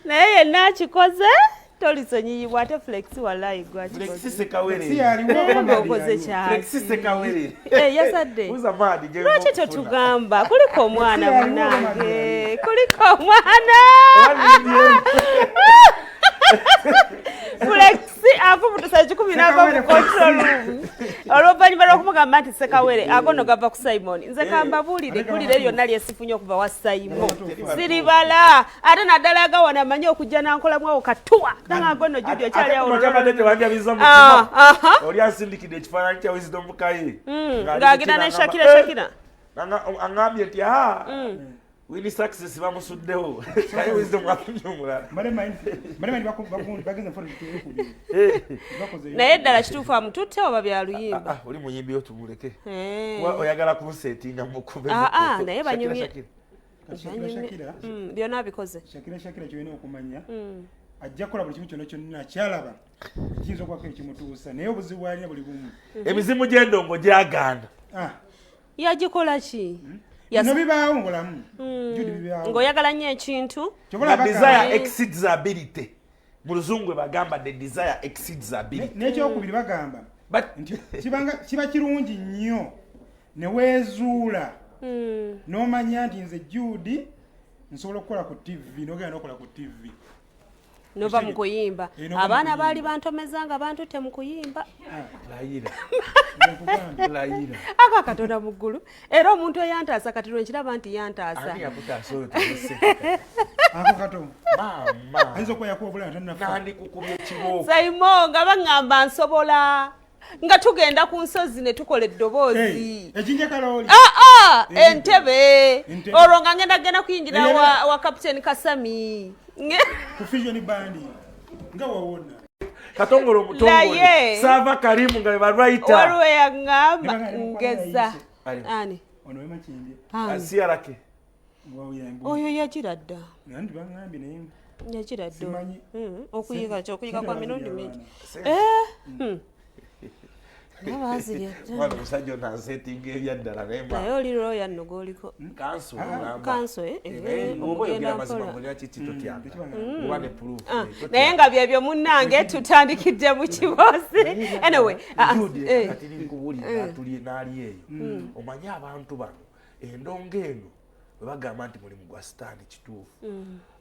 naye yenna akikoze tolisonyiyibwa ate Flexi wallahi Flexi Sekawere okoze kyaki Flexi Sekawere yasadde uza madi je lwaki totugamba kuliko omwana munange kuliko omwana Flexi afubutusa 10 n'ava mu control room olw'oluvannyuma lw'okumugamba nti Sekawere agono gava ku Simon nze kambabuulire eggulire lyonna lyesifunye okuva wa Simon siribala ate naddala agawana amanyi okujja n'ankolamu awo katuwa nangagono Judy okyali awo oli asindikidde ekifaananyi kya Wisdom Kaye ng'agenda ne Shakira aŋambye nti Wini success bamusuddewo kaye Wisdom akunyumula naye ddala kituufu amututte oba byaluyimba oli muyimbi otumuleke oyagala kunsetinga mukube naye banyumye byonna bikoze Shakira kyolina okumanya ajja kukola buli kimu kyonna kyonna kyalaba kiyinza okubaako ekimutuusa naye obuzibu bwalina buli bumu emizimu gy'endongo gyaganda yagikola ki no bibaawo ngolamu ng'oyagala nnyo ekintu desire exceeds ability mu luzungu bagamba the desire exceeds ability n'ekyokubiri bagamba nti kiba kirungi nnyo ne weezuula n'omanya nti nze Judy nsobola okukola ku TV n'ogenda n'okola ku TV nova mu kuyimba abaana baali bantomeza nga bantutte mu kuyimba layira aka katonda mu ggulu era omuntu eyantaasa kati lwenkiraba nti yantaasa ako kato ayinza okuba yakuwabula nandikukubya ekiboko Simon nga baŋŋamba nsobola nga tugenda ku nsozi ne tukola eddoboozi ejinjakalooli entebe olwo nga ngenda kuyingira wa Captain Kasami ku Fusion Band nga wawona katongolo mutongole sava karimu nga balwaita waliwo yaŋŋamba ngeza ani ono wemakindi asiyarake oyo yagira dda nandi baŋŋambye naye yagira dda okuyiga kwa mirundi mingi mwana musajja onasetinga ebyaddala naye oli looya nno g'oliko kanso omugenda mpola naye nga byebyo munnange tutandikidde mu kiboozi anyway naali eyo omanye abantu bano endongo eno webagamba nti mulimu gwa sitaani kituufu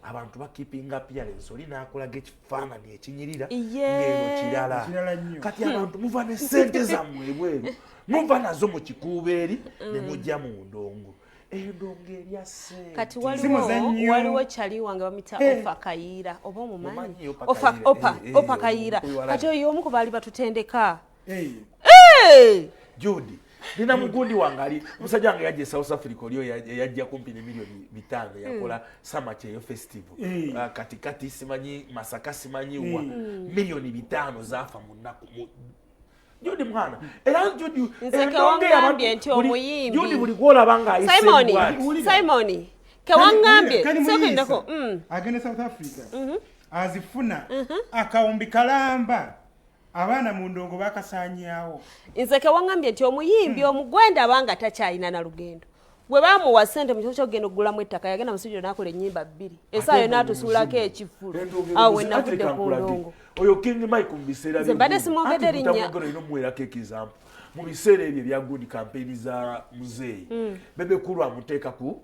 abantu bakipinga appearance oli n'akolaga ekifaananyi ekinyirira ng'eno kirala kati abantu muva ne ssente zammwe ebweru muva nazo mu kikuubo eri ne mujja mu ndongo endongo erya ssente kati waliwo kyali wange bamuyita Ofa Kayiira oba omumanyi Opa Kayiira kati oyo omu ku baali batutendeka Judy nina mugundi wange ali musajja wange yajja South Africa oliyo yajja kumpi ne milioni 5 yakola Samacheyo festival katikati simanyi Masaka simanyi wa milioni 5 zafa mu nnaku Judy mwana era Judy nzekewangambye nti omuyimbi Judy buli gwolabanga ayise Simon kewangambye sekendako agenda South Africa azifuna akawumbi kalamba abaana mu ndongo bakasaanyaawo nze kewangambye nti omuyimbi omugwenda abanga takyalina na lugendo bwe baamuwa ssente mu kifo ky'okugenda okugulamu ettaka yagenda mu studio n'akola ennyimba 2 esaayo n'atusuulako ekifulo awo we navudde ku ndongo oyo King Mike mu biseera nze mbadde simwogedde linnya muweerako ekizampu mu biseera ebyo ebya good campaign za muzeeyi Bebe Cool amuteeka ku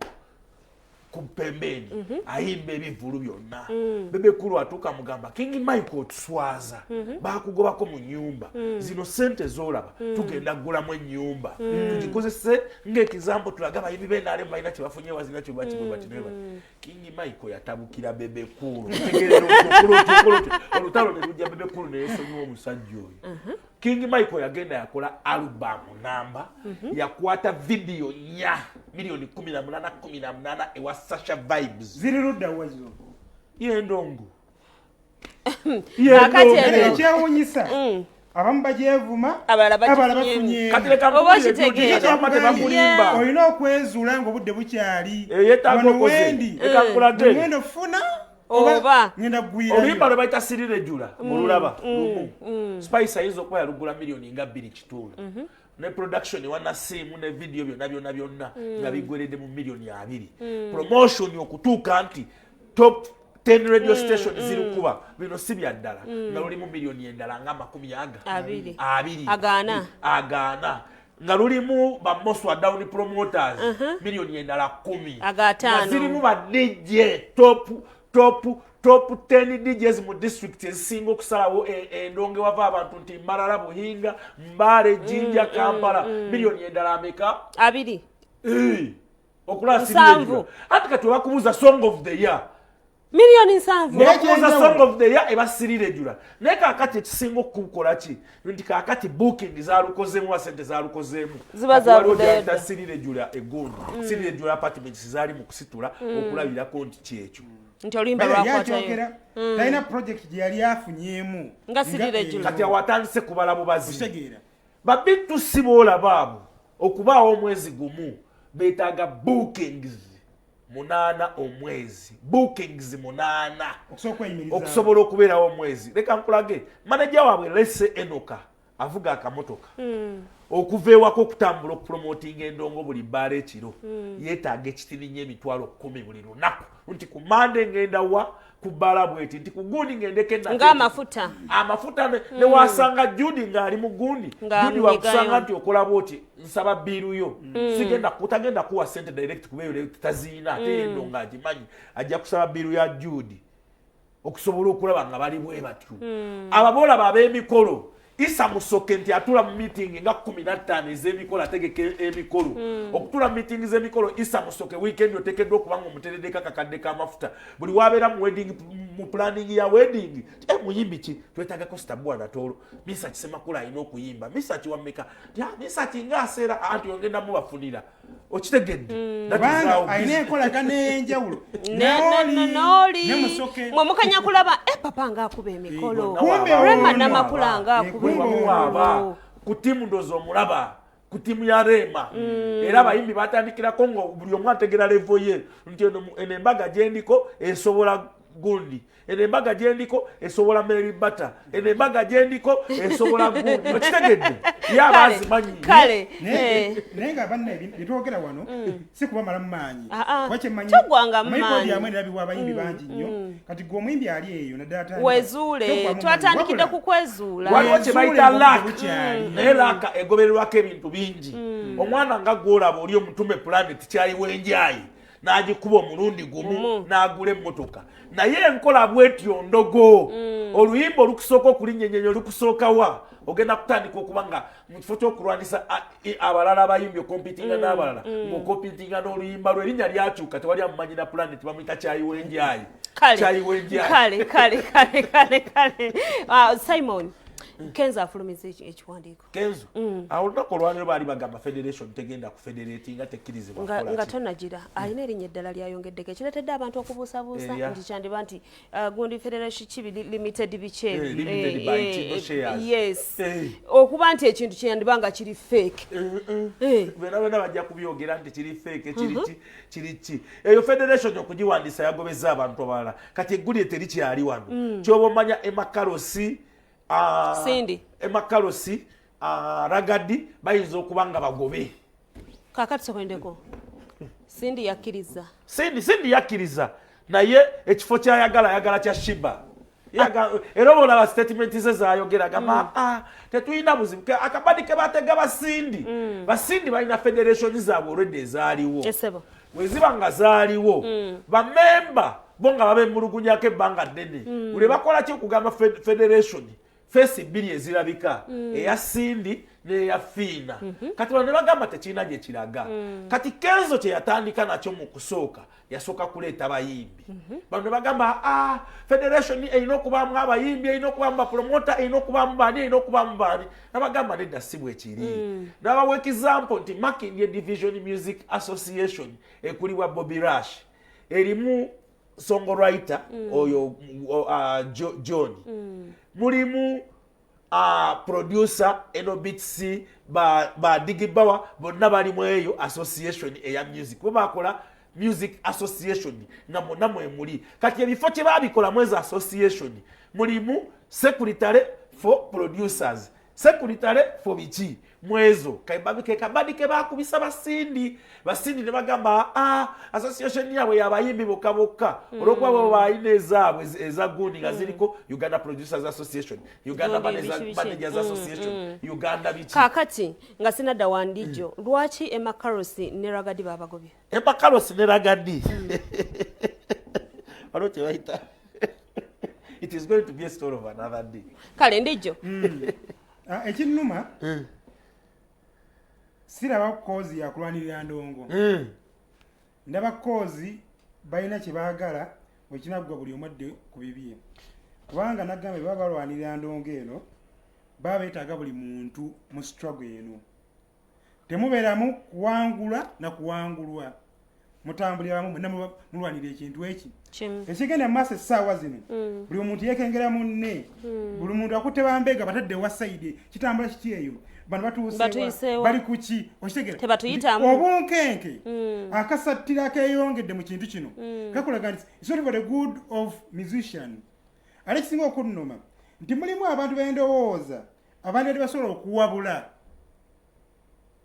pembeni ayimba ebivulu byonna Bebe Cool atuuka mugamba King Mike otuswaza bakugobako mu nyumba zino sente zolaba tugenda kugulamu ennyumba tugikozese ng'ekizampo tulaga abayimbi b'enaalemu balina kye bafunye wazina kye bakineba King Mike yatabukira Bebe Cool tegerera olutalo ne lujja Bebe Cool ne yeesonyiwa omusajja oyo King Mike yagenda yakola alubamu namba yakwata video nya milioni 18 ewa Sasha Vibes ziri ludda wazo yendongo ekyewunyisa abamu bagyevuma abalala bafunye olina okwezuula ng'obudde bukyali wendi ofuna oba ngenda ggwira oluyimba lwe bayita sirire jula mululaba lumu Spice ayinza okuba yalugula milioni nga 2.5 ne production wana simu ne video byonna nga bigweredde mu milioni 2 promotion okutuuka nti top 10 radio station zirikuba bino si bya ddala nga lulimu miliyoni endala nga 20 agaana nga lulimu ba Moswa Down promoters miliyoni endala 10 nga zirimu ba DJ top 10 DJs mu district ezisinga okusalawo endonge wava abantu nti Mbarara, Buhinga, Mbale, Jinja, Kampala miliyoni endala ameka 2 okulasimu ati kati wakubuza song of the year miliyoni 7 wakubuza song of the year ebasirire jula naye kakati ekisinga okukola ki nti kakati booking zalukozeemu wa sente zalukozeemu ziba zabudeeda sirire jula egundi sirire jula apartments zali mu kusitula okulabirako nti kyekyo nti oluyimba lwakwatayo talina project gye yali afunyeemu nga sirire jula kati awatandise kubala bubazi babittu si boolabaabu okubaawo omwezi gumu beetaaga bookings 8 omwezi bookings 8 okusobola okubeerawo omwezi leka nkulage manager waabwe Lesse Enoka avuga akamotoka okuva ewaka okutambula okupromotinga endongo buli bbaala ekiro yeetaaga ekitirinya emitwalo 10 buli lunaku nti ku Monday ngenda wa ku bbaala bweti nti ku gundi ngendeke amafuta ne wasanga Judy ng'ali mu gundi Judy wakusanga nti okola bwoti nsaba biiruyo sigenda kutagenda kuwa sente direct kubeyo taziina ate endongo agimanyi ajja kusaba biiru ya Judy okusobola okulaba nga bali bwe batyo ababola bab'emikolo Isa Musoke nti atula mu meeting nga 15 ez'emikolo ategeka emikolo okutula mu meeting z'emikolo Isa Musoke weekend otekeddwa okubanga omuteredeka kakadde k'amafuta buli wabeera mu wedding mu planning ya wedding muyimbi ki twetagako Stabwana Tolo Misa Kisemakula alina okuyimba Misa Kiwameka Misa Kingaseera anti ogenda mubafunira okitegedde ayina enkolagana n'enjawulo ne Musoke mwe mukanya kulaba papa ng'akuba emikolo Rema Namakula ng'akuba aba ku timu ndozo omulaba ku timu ya Rema era abayimbi batandikirako nga buli omu ategera levo ye nti eno embaga gyendiko esobola gundi eno embaga gyendiko esobola Mary Butter eno embaga gyendiko esobola gundi okitegedde yabazimanyi naye nga banna bitwogera wano si kuba malamu maanyi kyogwanga maanyi yamwe nerabiwa abayimbi bangi nnyo kati gwe omuyimbi ali eyo naddala wezuule twatandikidde ku kwezuula waliwo kye bayita laka naye laka egobererwako ebintu bingi omwana nga gwolaba oli omutume planet kyaliwo enjayi n'agikuba omulundi gumu n'agula emmotoka naye enkola bwetyo ndogo oluyimba olukusooka okulinnyenyenye olukusookawa ogenda kutandika okuba nga mu kifo ky'okulwanisa abalala abayimbi okompitinga n'abalala ng'okompitinga n'oluyimba lwe erinnya lyakyuka tewali amumanyi na planet bamuyita kyayiwenjayi kale Simon Kenzo afulumiza ekiwandiiko Kenzo olunaku olwaniro baali bagamba federation tegenda kufederatinga tekkirizibwa nga tonagira alina erinnya eddala lyayongeddeko ekireetedde abantu okubuusabuusa nti kyandiba nti gundi federation kibi limited bikyebi yes okuba nti ekintu kyandiba nga kiri fake bena bajja kubyogera nti kiri fake kiri ki eyo federation okugiwandiisa yagobeza abantu abalala kati eggulire terikyali wano kyoba omanya Emakarosi Cindy Emakarosi Ragadi bayinza okuba nga bagobe kakati sokwendeko Cindy yakkiriza naye ekifo kyayagala kya Shiba era olaba statement ze zayogera gamba tetuyina buzibu akabadi ke batega basindi balina federation zaabwe already ezaaliwo weziba nga zaaliwo bamemba bo nga babemulugunyako ebbanga ddene ule bakola ki okugamba federation fesi bbiri ezirabika eya Cindy n'eya Fiina kati bano ne bagamba tekirina gye kiraga kati Kenzo kye yatandika nakyo mu kusooka yasooka kuleeta bayimbi bano ne bagamba federation erina okubaamu abayimbi erina okubaamu bapromota erina okubaamu baani erina okubaamu baani nabagamba nedda si bwe kiri nabawa example nti Makindye Division Music Association ekulibwa Bobby Rush erimu songwriter oyo John mulimu producer NOBTC ba Digibawa bonna balimu eyo association eya music bwe bakola music association nga monna mwemuli kati ebifo kye babikola mwezi association mulimu secretary for producers sekuritale fo biki mwezo ke kabadi ke bakubisa basindi ne bagamba association yawe yabayimbi bokaboka olokwa bo bayine ezaabwe eza gundi nga ziriko Uganda Producers Association, Uganda Managers Association, Uganda biki kakati nga sinadda wandijo lwaki Emma Karosi ne Ragadi babagobye Emma Karosi ne Ragadi Aloche waita it is going to be a story of another day kale ndijo ekinuma siraba kozi ya kulwanirira ndongo ndaba kozi balina kye baagala wekinagwa buli omwadde ku bibye kubanga nagambe baba balwanirira ndongo eno baba beetaaga buli muntu mu struggle eno temubeeramu kuwangula na kuwangulwa mutambulira wamu mulwanirira ekintu eki ekigenda mu maaso essaawa zino buli omuntu yeekengera munne buli muntu akutte bambega batadde wa sayidi kitambula kiki eyo bano batuusewa bali kuki okitegera obunkenke akasattira keeyongedde mu kintu kino kakulaga nti it's not for the good of musician ate kisinga okunnuma nti mulimu abantu b'endowooza abantu ati basobola okuwabula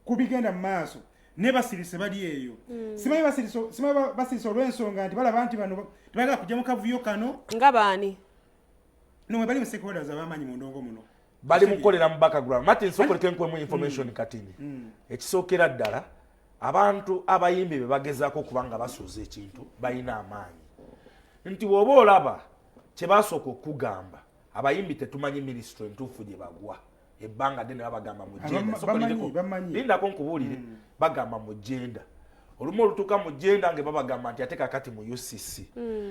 kubigenda mu maaso ne basirise bali eyo simanyi basirise olw'ensonga nti balaba nti bano tebagala kujja mu kavuyo kano nga baani no bali mu stakeholders abamanyi mu ndongo muno bali mukolera mu background Martin Sokoleke nkwemu information katini ekisookera ddala abantu abayimbi be bagezaako kubanga basuuza ekintu balina amaanyi nti bw'oba olaba kye basooka okugamba abayimbi tetumanyi ministry entuufu gye bagwa ebbanga ddene babagamba mu genda lindako nkubuulire bagamba mu genda olumu olutuuka mu genda nge babagamba nti ate kakati mu UCC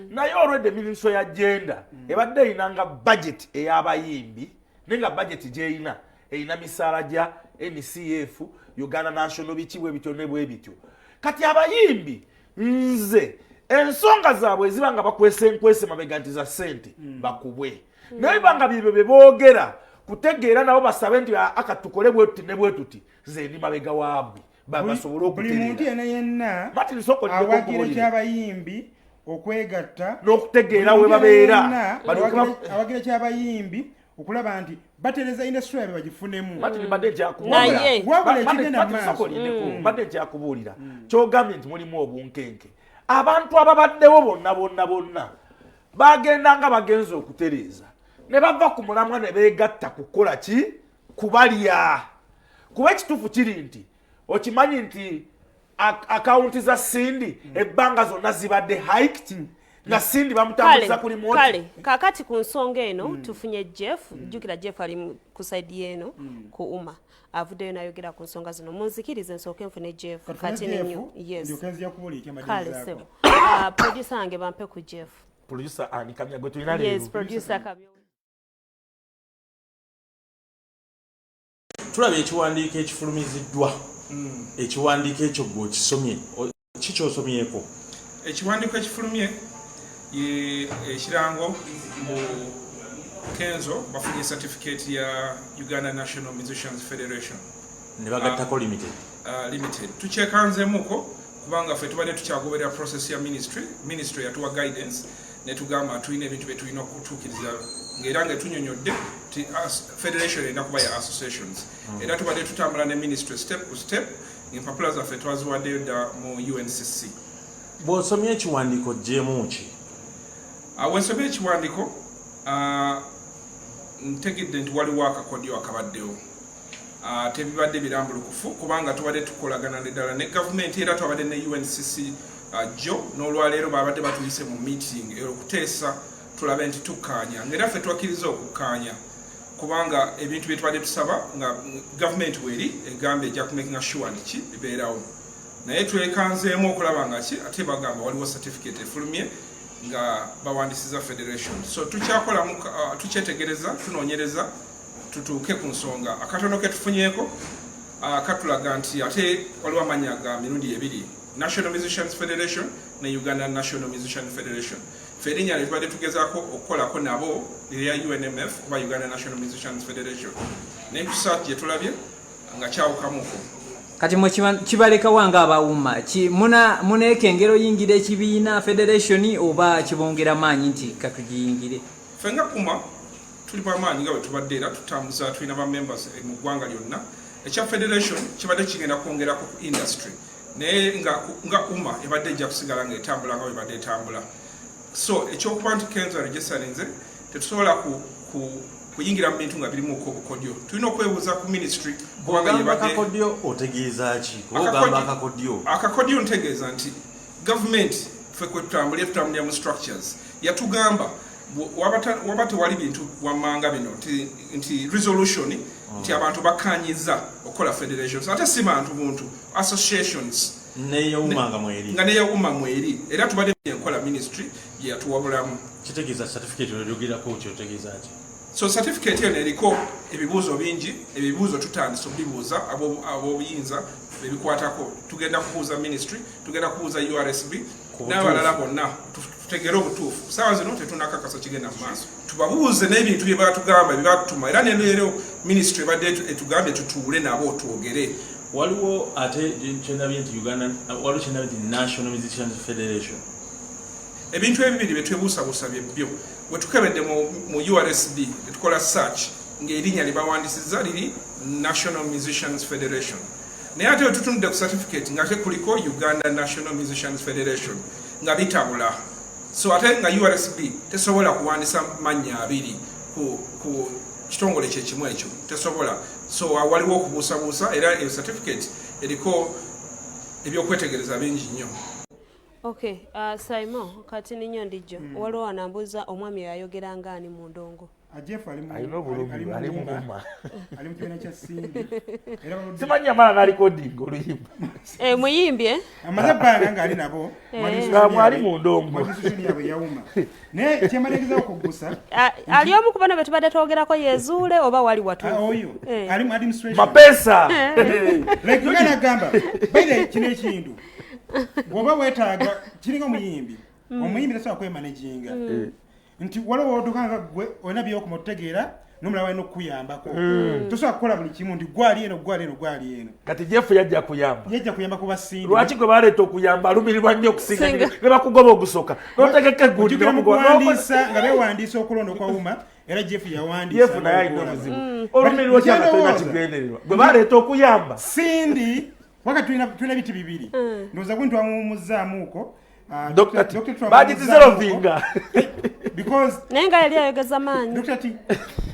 naye olwedde ministry ya genda ebadde eyinanga budget ey'abayimbi nenga budget gyeyina eyina misaala gya NCF Uganda National biki bwe bityo ne bwe bityo kati abayimbi nze ensonga zaabwe eziba nga bakwese mabega nti za ssente bakubwe naye banga bibyo bye boogera kutegeera nabo basabe nti akatukole bwetuti ne bwetuti nze ndi mabega waabwe basobola okutegeera buli muntu yenna Martin Sokoli awagira ky'abayimbi okwegatta n'okutegeera we babeera awagira ky'abayimbi okulaba nti batereza industry yabe bagifunemu Martin badde kyakubuulira kyogambye nti mulimu obunkenke abantu ababaddewo bonna bagenda nga bagenza okutereeza ne bava ku mulamwa ne beegatta kukola ki kubalya kuba ekituufu kiri nti okimanyi nti akawunti za Sindi ebbanga zonna zibadde hiked nga Sindi bamutambuza kuli moti kale kakati ku nsonga eno tufunye Jeff jukira Jeff ali ku side yeno ku uma avuddeyo nayogera ku nsonga zino munzikirize nsooke nfune Jeff kati nenyu yes kale sebo producer ange bampe ku Jeff producer ani kamya gwe tulina lero yes producer kamya tulabye ekiwandiiko ekifulumiziddwa ekiwandiiko ekyo gwe okisomye kikyosomyeko ekiwandiiko ekifulumye ekirango mu Kenzo bafunye certificate ya Uganda National Musicians Federation ne bagattako limited tukyekanzeemuko kubanga ffe tubadde tukyagoberera process ya ministry yatuwa guidance netugamba tulina ebintu bye tulina okutuukiriza ng'era nga tunyonyodde ti federation erina kuba ya associations era tubadde tutambula ne ministry step to step empapula zaffe twaziwaddeyo dda mu UNCC. Bw'osomye ekiwandiiko gyemu ki? Bw'ensomye ekiwandiiko ntegedde nti waliwo akakodyo akabaddewo tebibadde birambulukufu kubanga tubadde tukolagana ddala ne gavumenti era twabadde ne UNCC jo n'olwaleero babadde batuyise mu meeting okuteesa tulabe nti tukkaanya ng'era ffe twakkiriza okukkaanya kubanga ebintu bye tubadde tusaba nga gavumenti weri egambye ejja kumakinga sure nti ki bibeerawo naye twekanzeemu okulaba nga ki ate bagamba waliwo certificate efulumye nga bawandisiza federation so tukyakolamu tukyetegereza tunoonyereza tutuuke ku nsonga akatono ke tufunyeeko katulaga nti ate waliwo amannya ga mirundi ebiri National Musicians Federation ne Uganda National Musicians Federation ffe erinnya lye tubadde tugezaako okukolako nabo lya UNMF kuba Uganda National Musicians Federation naye kusaati gye tulabye nga kyawukamuko kati mwe kibaleka wanga abawuma muneeka engero yingira ekibiina federation oba kibongera maanyi nti katugiyingire ffe nga kuma tuli bamaanyi nga bwe tubadde era tutambuza tulina ba members mu ggwanga lyonna ekya federation kibadde kigenda kwongerako ku industry naye nga umma ebadde ejja kusigala ng'etambula nga bwebadde etambula so ekyokuba nti kenzo registarinze tetusobola kuyingira mu bintu nga birimuko obukodyo tulina okwebuuza ku ministry kubanga akakodyo otegeeza ki ogamba akakodyo akakodyo ntegeeza nti government ffe tutambulira mu structures yatugamba waba tewali bintu wammanga bino nti resolution nti abantu bakkanyiza okukola federations ate si bantu buntu associations nga neyawuma mweri era tubadde enkola ministry gyeyatuwabulamu kitegeeza certificate olyogerako kyotegeeza ki so certificate eno eriko ebibuuzo bingi ebibuuzo tutandisa okubibuuza ab'obuyinza bebikwatako tugenda kubuuza ministry tugenda kubuuza URSB n'abalala bonna tutegere obutuufu saawa zino tetunakakasa kigenda mu maaso tubabuuze n'ebintu bye batugamba bye batutuma era neleero ministry ebadde etugambye tutuule nabo twogere waliwo ate kyendabye nti Uganda waliwo kyendabye nti National Musicians Federation ebintu ebibiri byetwebuusabuusa byo bwe tukebedde mu URSB etukola search ng'erinnya lye bawandiisizza liri National Musicians Federation naye ate wetutunudde ku certificate ng'ate kuliko Uganda National Musicians Federation nga bitabula so ate nga URSB tesobola kuwandiisa mannya abiri ku kitongole kyekimu ekyo tesobola so waliwo okubuusabuusa era eyo certificate eriko ebyokwetegereza bingi nnyo. Okay, Simon, kati ninyo ndijo. Waliwo wanambuza omwami yayogera ngani mu ndongo. Jeff ali mu kibiina kya Simbi. Simanyi amala ali coding oluyimba. Muyimbye. Amaze bbanga nga ali nabo. Mwali mu ndongo. Institution yabe yawuma. Ne kyemalegereza okugusa. Ali omu kubana betubadde twogerako yezuule oba wali watu. Oyo. Ali mu administration. Mapesa. Like Uganda gamba. Baile kino ekintu. Bwoba wetaaga kiringa omuyimbi. Omuyimbi tasobola kwemanaginga. Nti waliwo odukanga gwe olina by'okutegeera n'omulala walina okukuyambako tosobola kukola buli kimu nti gwali eno kati Jeff yajja kuyamba ku basindi lwaki gwe baleeta okuyamba alumirirwa nnyo okusinga ne bakugoba ogusoka n'otegeka eggudi nokuwandiisa nga beewandiisa okulonda okwawuma era Jeff yawandiisa Jeff naye alina obuzibu olumirirwa kyanga tolina kigendererwa gwe baleeta okuyamba sindi waka tulina biti bibiri ndowooza bwe ntwamuwumuzzaamuuko bagitizerovinga because nenga yali ayogeza maanyi Dr. T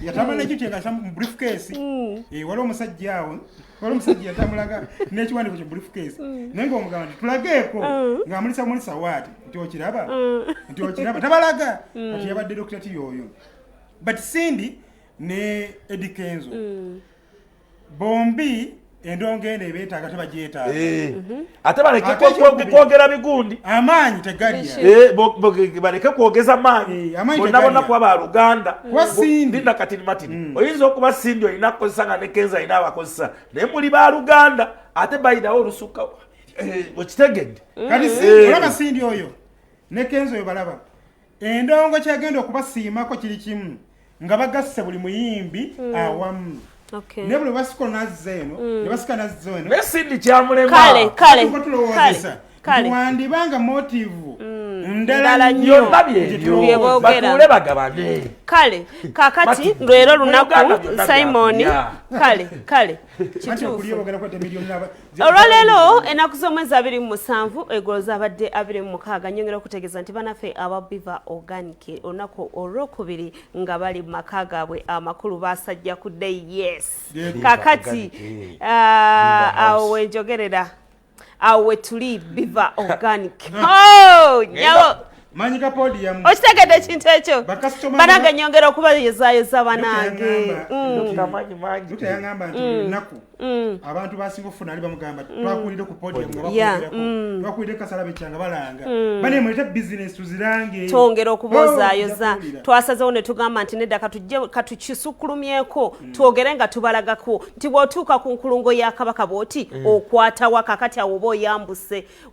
yatambula n'ekiti nga mu briefcase waliwo omusajja awo yatambulaga n'ekiwandiiko kya briefcase naye ng'omugamba nti tulageeko ng'amulisa waati nti okiraba tabalaga kati yabadde Dr. T yoyo but Cindy ne Eddie Kenzo bombi endongo ene beetaaga tebagyetaaga ate baleke kwogera bigundi amaanyi tegaliya baleke kwogeza maanyi bonna kuba baluganda linda katini matini oyinza okuba Sindi olina kukozesa nga ne Kenzo alina abakozesa naye muli baluganda ate bayinawo olusukka okitegedde kati olaba Sindi oyo ne Kenzo oyo balaba endongo kyagenda okubasiimako kiri kimu nga bagasse buli muyimbi awamu Okay. Nebule basiko nazeno, nebasika nazeno. Nesindi kyamulema. Kale. Wandi banga motive. Ndala nnyo nabyo. Batule bagabane. Kale, kakati lwero lunaku Simon. Kale. Olwaleero enaku z'omwezi 27 egolo zabadde 26 nyongera okutegeeza nti banaffe aba Biva Organic olunaku olwokubiri nga bali mu maka gaabwe amakulu basajja ku day yes. Kakati awo wenjogerera awe tuli Biva Organic. Nyawo manyika podium okitegedde ekintu ekyo banange nyongera okubayezayeza banange tutayangamba nti lunaku abantu basinga okufuna ali bamugamba twakulire ku podium nga bakulirirako twakulire kasalabe kyanga balanga bane mwete business tuzirange twongera okubozaayoza twasazewo ne tugamba nti nedda katukisukulumyeko twogere nga tubalagako nti bw'otuuka ku nkulungo ya Kabaka bw'oti okwatawa kakati awo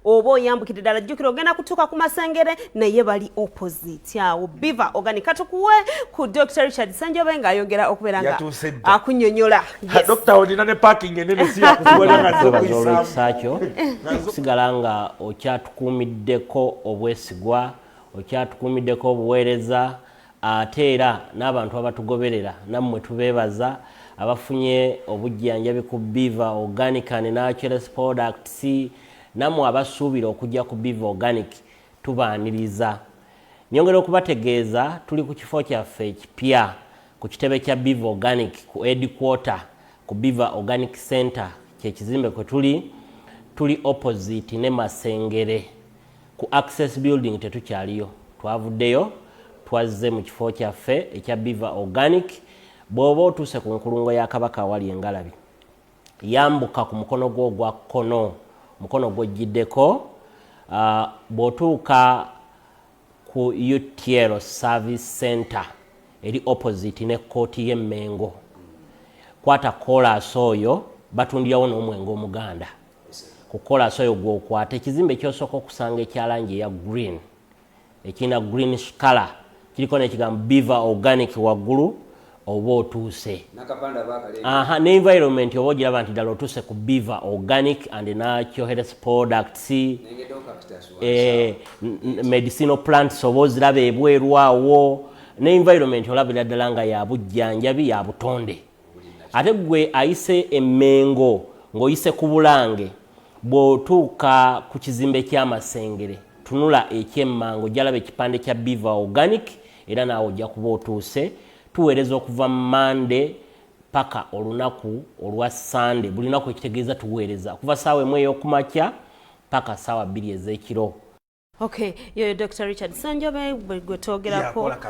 oba oyambukidde ddala jjukira ogenda kutuuka ku Masengere naye bali opposite awo Biva Organic katukuwe ku Dr. Richard Sanjobe ng'ayongera okubeera nga akunnyonnyola Dr. Odina ne parking enene si yakusobola sakyo sigala nga okyatukuumiddeko obwesigwa okyatukuumiddeko obuweereza ate era n'abantu abatugoberera nammwe tubeebaza abafunye obujjanjabi ku Biva Organic and Natural Products nammwe abasuubira okujja ku Biva Organic tubaaniriza. Nyongera okubategeeza tuli ku kifo kyaffe ekipya ku kitebe kya Biva Organic ku headquarter ku Biva Organic Center kyekizimbe kwe tuli opposite ne Masengere ku Access Building tetukyaliyo. Twavuddeyo twazze mu kifo kyaffe ekya Biva Organic. Bw'oba otuuse ku nkulungo ya Kabaka awali Engalabi yambuka ku mukono gwo ogwa kkono, mukono gw'ojjiddeko bw'otuuka ku UTL Service Center eri opposite ne kooti y'Emmengo. Kwata kolas oyo batundirawo n'omwenge omuganda. Ku kolas oyo gw'okwata ekizimbe ky'osooka okusanga ekya langi eya green, ekirina greenish color, kiriko n'ekigambo Biva Organic waggulu. Oba otuuse ne environment oba ogiraba nti ddala otuuse ku Biva Organic and Natural Health Products, medicinal plants oba oziraba ebweru awo, ne environment olabira ddala nga ya bujjanjabi ya butonde. Ate gwe ayise Emmengo ng'oyise ku Bulange bw'otuuka ku kizimbe ky'Amasengere tunula eky'Emmango jalaba ekipande kya Biva Organic era naawe ojja kuba otuuse. Tuweereza okuva Monday paka olunaku olwa Sunday. Buli lunaku ekitegeeza tuweereza kuva ssaawa 1 ey'okumakya paka ssaawa 2 ez'ekiro. Okay, yoyo Dr. Richard Sanjobe gwe twogerako wake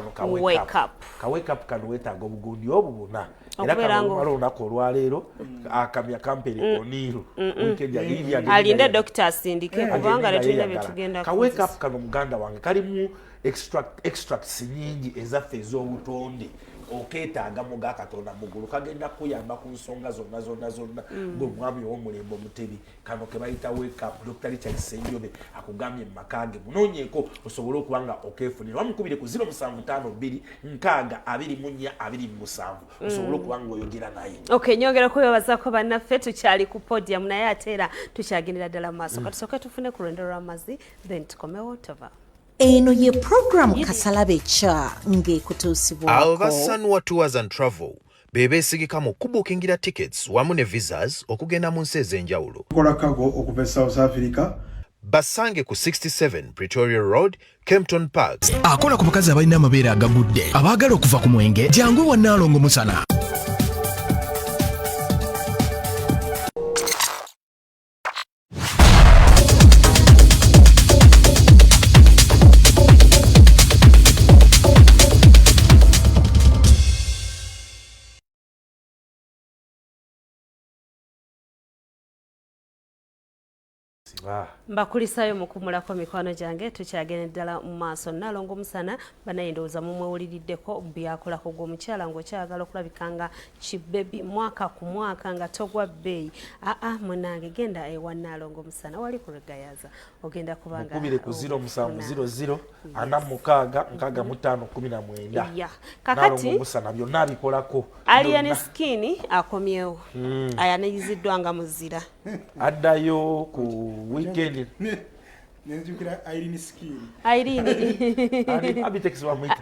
up. Ka wake up kano weetaaga obugundi obubuna. Era kano olunaku olwaleero akamya kampere oniiru. Alinde Dr. asindike kubanga letulina bye tugenda. Ka wake up kano muganda wange kalimu extracts nyingi ezaffe ez'obutonde. Okeetaaga mu ga Katonda mugulu kagenda kuyamba ku nsonga zonna gwe mwami w'omulembe omutebi. Kano ke bayita wake up. Dr. Richard Sanjobe akugambye mu makage munoonyeeko osobole okuba nga okeefunira. Wamukubire ku 0752 624 27 osobole okuba nga oyogera naye. Okay, nyongera kwebazaako bannaffe tukyali ku podium naye ate era tukyagendera ddala mu maaso. Katusooke tufune ku lwendo lw'amazzi then tukomewo tova. Eno ye program Kasalabe cha ng'ekutuusibwako. Abo ba Sanwa Tours and Travel bebeesigika mu kubukingira tickets wamu ne visas okugenda mu nsi ez'enjawulo. Kola kago okuva South Africa. Basange ku 67 Pretoria Road, Kempton Park. Akola ku bakazi abalina amabeere agagudde abaagala okuva ku mwenge jangu wa Nnaalongo Musana. Mbakulisayo mukumulako mikwano gyange tukyagenda ddala mu maaso. Nnaalongo Musana banaye ndowooza mumwewuliriddeko byakolako gw'omukyala ng'okyagala okulabikanga kibebi mwaka ku mwaka nga togwa bbeeyi. Munange genda ewa Nnaalongo Musana wali kulegayaza ogenda kubanga mukubire ku 0700 46 65 kakati Nnaalongo Musana byonna abikolako. Alien Skin akomyewo ayaniziddwa nga muzira addayo ku weekend Nenjukira Irene Skin. Irene Abitex wa mwiki.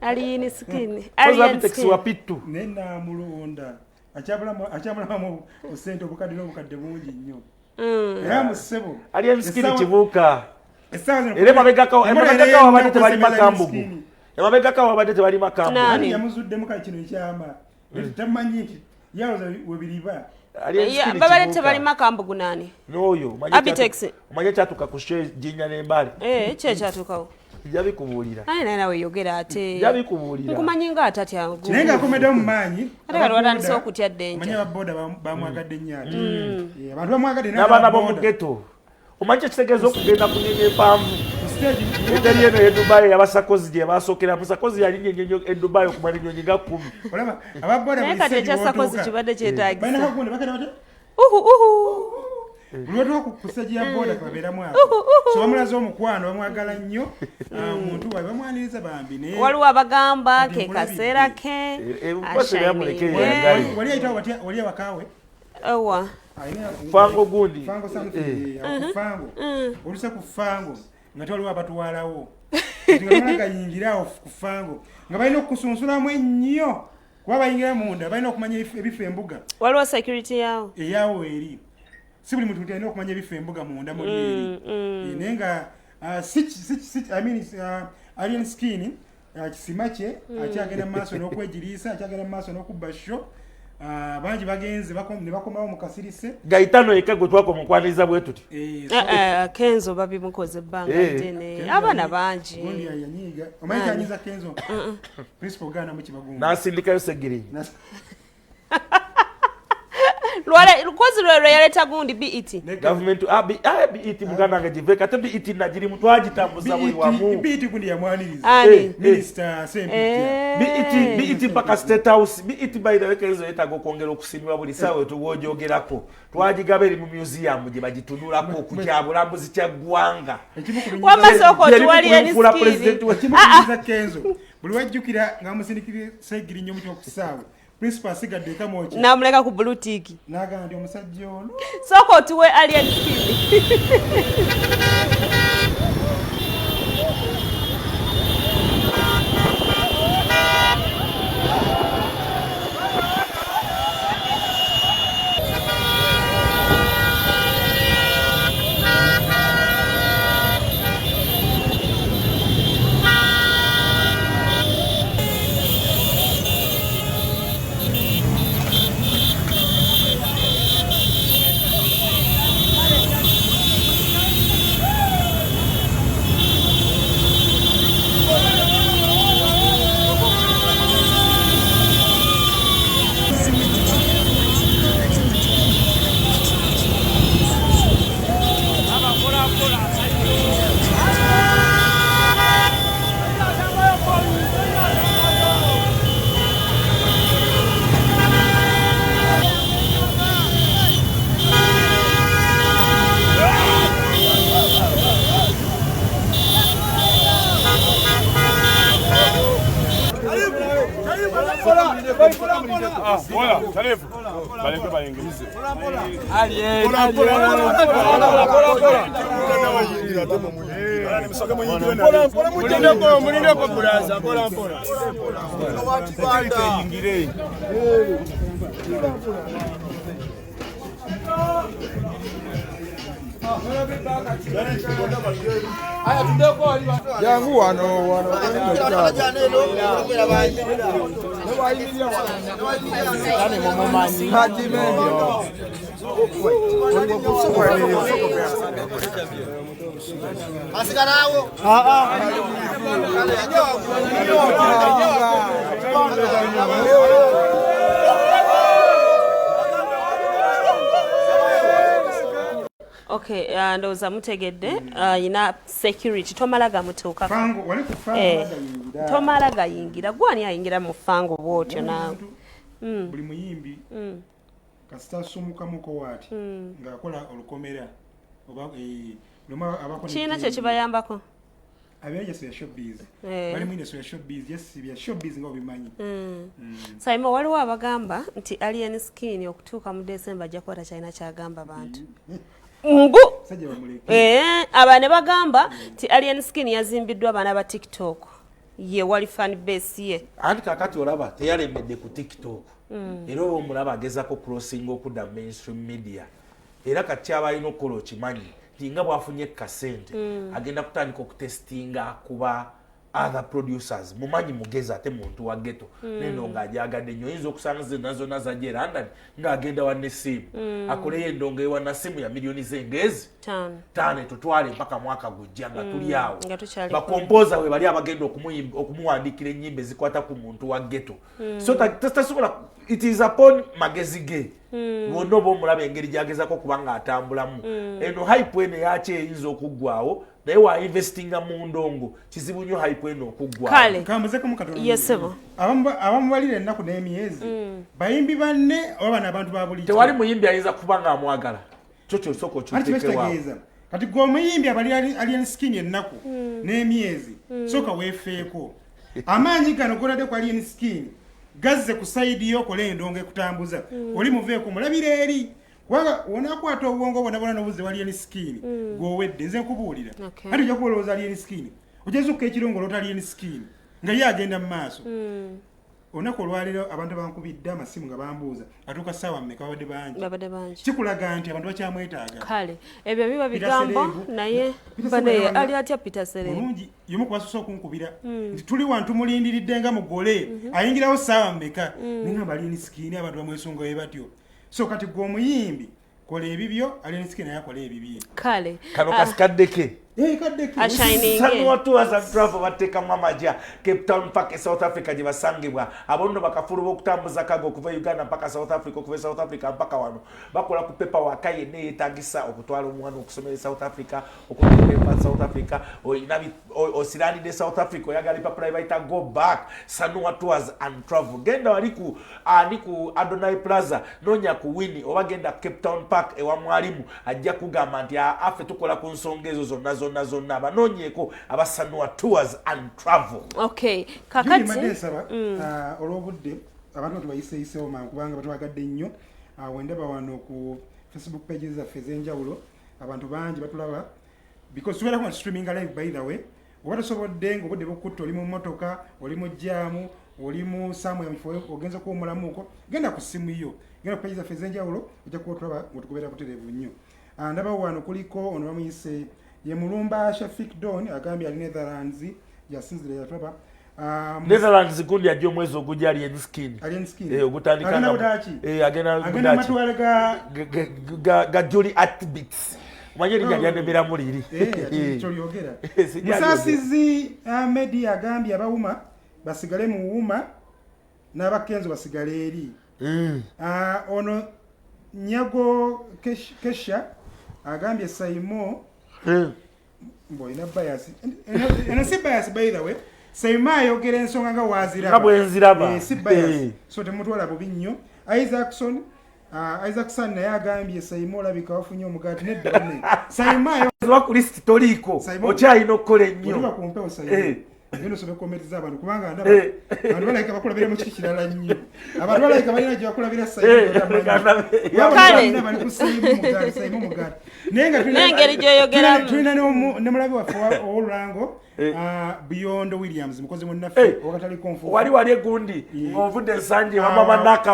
Irene Skin. Abitex wa pitu. Nena mulonda. Achabula mu osente obukadde n'obukadde bungi nnyo. Era mu ssebo. Irene Skin kibuka. Ere mabegaka wabadde tebali makambugu. Emabegaka wabadde tebali makambugu. Nani yamuzuddemu ka kino ekyama. Tamanyi nti yawoza webiriba. Babale tebali makambugu nani? N'oyo Abitex. Omanye kyatuka ku jinya n'embali. Kye kyatukawo. Jabi kubuulira. Nawe yogera ate. Jabi kubuulira. Nkumanyi nga atatya. Nenga akomedde mu maanyi. Ate kati watandise okutya ddenja. Manya baboda bamwagadde nnyo ate. Abantu bamwagadde n'abaana b'omu ghetto. Omanyi ekitegeeza okugenda kunyeenya empanvu. Engeri eno e Dubai abasakozi gye basookera musakozi yali nyenyenyo e Dubai okumala ennyonyi nga 10. Olaba ababoda naye kati ekyasakozi kibadde kyetaagisa. Balina kagonde bakera bate? Lwatu kusaji ya boda kabeeramu ako. So bamulaze omukwano bamwagala nnyo. Omuntu wabe bamwaniriza bambi naye. Waliwo abagamba ke kaseera ke. Wali awakawe? Ewa. Fango gundi. Fango something. Fango. Olusa ku fango. Ngati waliwo abatuwalawo. nga gayingira okufango nga balina okusunsulamu ennyo kuba bayingira munda balina okumanya ebifo embuga waliwo security yawo eyawo eri si buli muntu alina okumanya ebifo embuga munda muli eri naye nga Alien Skin kisima kye akyagenda mu maaso n'okwegiriisa akyagenda mu maaso n'okubba sho bangi bagenze ne bakomawo mu kasirise Gaitano yekka gwe twakomukwaniriza bwe tuti Kenzo babimukoze ebbanga ddene abaana bangi yanyiiga omanyi kyanyiza Kenzo principal gana mu kibagumba n'asindikayo segiri lukozi lwe yaleta gundi BET government BET muganda nga jive kate BET najiri mtu agitambuza buli wamu BET gundi yamwaniriza minister BET paka state house BET by the way Kenzo yetago kwongera okusimibwa buli sawa tuwojogerako twagigaberi mu museum gye bagitunulako kujja bulambuzi kya gwanga wamasoko tuwali eniskini Kenzo buli wajjukira nga musindikire segiri nnyo muti okusaawe principal sigadde kamochi namuleka ku blue tick naga ndi omusajja ono soko tuwe Alien Skin Voilà, tarefu. Balenge balengeze. Yangu wano Okay, ndowooza mutegedde ina security tomala gamutuuka fango wali ku fango gayingira tomala gayingira gwani ayingira mu fango bwotyo naawe buli muyimbi kasita sumukamuko waati ng'akola olukomera oba kiina kye kibayambako abeejeso ya showbiz bali mu industry ya showbiz yes bya showbiz nga obimanyi Saimo waliwo abagamba nti Alien Skin okutuuka mu December ajja kukwata China kyagamba bantu mbu aba ne bagamba ti Alien Skin yazimbiddwa abaana ba TikTok ye wali fan base ye anti kakati olaba teyalemedde ku TikTok era omulaba agezako crossing okudda mainstream media era kati abalina okukola okimanyi tinga bwafunye kasente agenda kutandika okutestinga kuba other producers mumanyi mugeza ate muntu wa ghetto nendo ngaajagadde nnyo oyinza okusanga zonna zonna zajja London ng'agenda wa nesimu akoleyo endongo ewa na simu ya miliyoni z'engezi 5 tutwale mpaka mwaka gujja nga tuli awo bakompoza we bali abagenda okumuwandiikira ennyimba ezikwata ku muntu wa ghetto so tasobola it is upon magezi ge bonna oba omulaba engeri gyagezako kuba ng'atambulamu eno hype eno yaki eyinza okuggwawo naye wa investinga mu ndongo kizibu nnyo hype eno okuggwawo kambuzeko mukatono abamu balira ennaku n'emyezi bayimbi banne oba bano abantu ba bulijjo tewali muyimbi ayinza kuba ng'amwagala kyo kyosooka okiteekewawo kati gwe omuyimbi abali Alien Skin ennaku n'emyezi sooka weefeeko amaanyi gano golade ku Alien Skin gazze ku sayidi y'okola endongo ekutambuza oli muveeko mulabira eri kubanga wonakwata obwongo bwonna bwonna n'obuzze wa Alien Skin gw'owedde nze nkubuulira ati ojja kubolooza Alien Skin kujezuka ekirongolo otali en skin nga ye agenda mu maaso olunaku olwaleero abantu bankubidde amasimu nga bambuuza atuuka ssaawa mmeka babadde bangi kikulaga nti abantu bakyamwetaaga kale ebyo biba bigambo naye bane ali atya Peter Serere bulungi yomu kubasusa okunkubira nti tuli wantu mulindiridde nga mugole ayingirawo ssaawa mmeka ningamba ali en skin abantu bamwesunga we batyo so kati gwe omuyimbi kola ebibyo ali en skin naye akola ebibyo kale kano kasikaddeke Sanua Tours and Travel bateka mamaja Cape Town mpaka South Africa gye basangibwa abono bakafulu okutambuza kago okuva Uganda mpaka South Africa okuva South Africa mpaka wano bakola ku paper wakaye ne yetagisa okutwala omwana okusomera South Africa okutwala South Africa osirani de South Africa yagali pa private go back Sanua Tours and Travel genda waliku aniku Adonai Plaza nonya ku wini obagenda Cape Town Park ewa mwalimu ajja kugamba nti afe tukola ku nsongezo zonna abanonyeko abasanua Tours and Travel. Okay, kakati madesaba olobudde abantu tubayiseeyiseewo kubanga batwagadde nnyo wendaba wano ku Facebook pages zaffe ez'enjawulo abantu bangi batulaba because tubeera ku streaming live by the way oba tosobodde ng'obudde bukutta oli mu mmotoka oli mu jjaamu oli mu somewhere ogenza kuwumulamuko genda ku simu yo genda ku pages zaffe ez'enjawulo ojja kuba otulaba nga butereevu nnyo ndaba wano kuliko ono bamuyise ye mulumba Shafik Don agambye ali Netherlands yasinzire yataba Netherlands gundi ajjo mwezi ogujja ali en skin ogutandika agenda matwale ga Julie Atbits manyeri jajandebera muliri kyoliogera musasizi Ahmed agambye abawuma basigale mu wuma n'abakenzo basigale eri ono Nyago Kesha agambye Saimo boy na bias and si bias by the way Saimo ayogera ensonga nga waziraba si bias so temutwala bubi nnyo Isaacson naye agambye Saimo labika wafunye omugati neddane Saimo ayogera ku list toliko okyayina okukola ennyo otuba ku mpewo Saimo Ngeno sobe comment z'abantu kubanga ndaba abantu balayika bakulabira mu kiki kirala nnyo abantu balayika balina gye bakulabira Saimo kale bali ku Saimo mugati nenga tulina ne mulabi waffe olulango Beyond Williams mukozi munnaffe wakatali konfu wali egundi ng'ovudde ensanje wamamanaka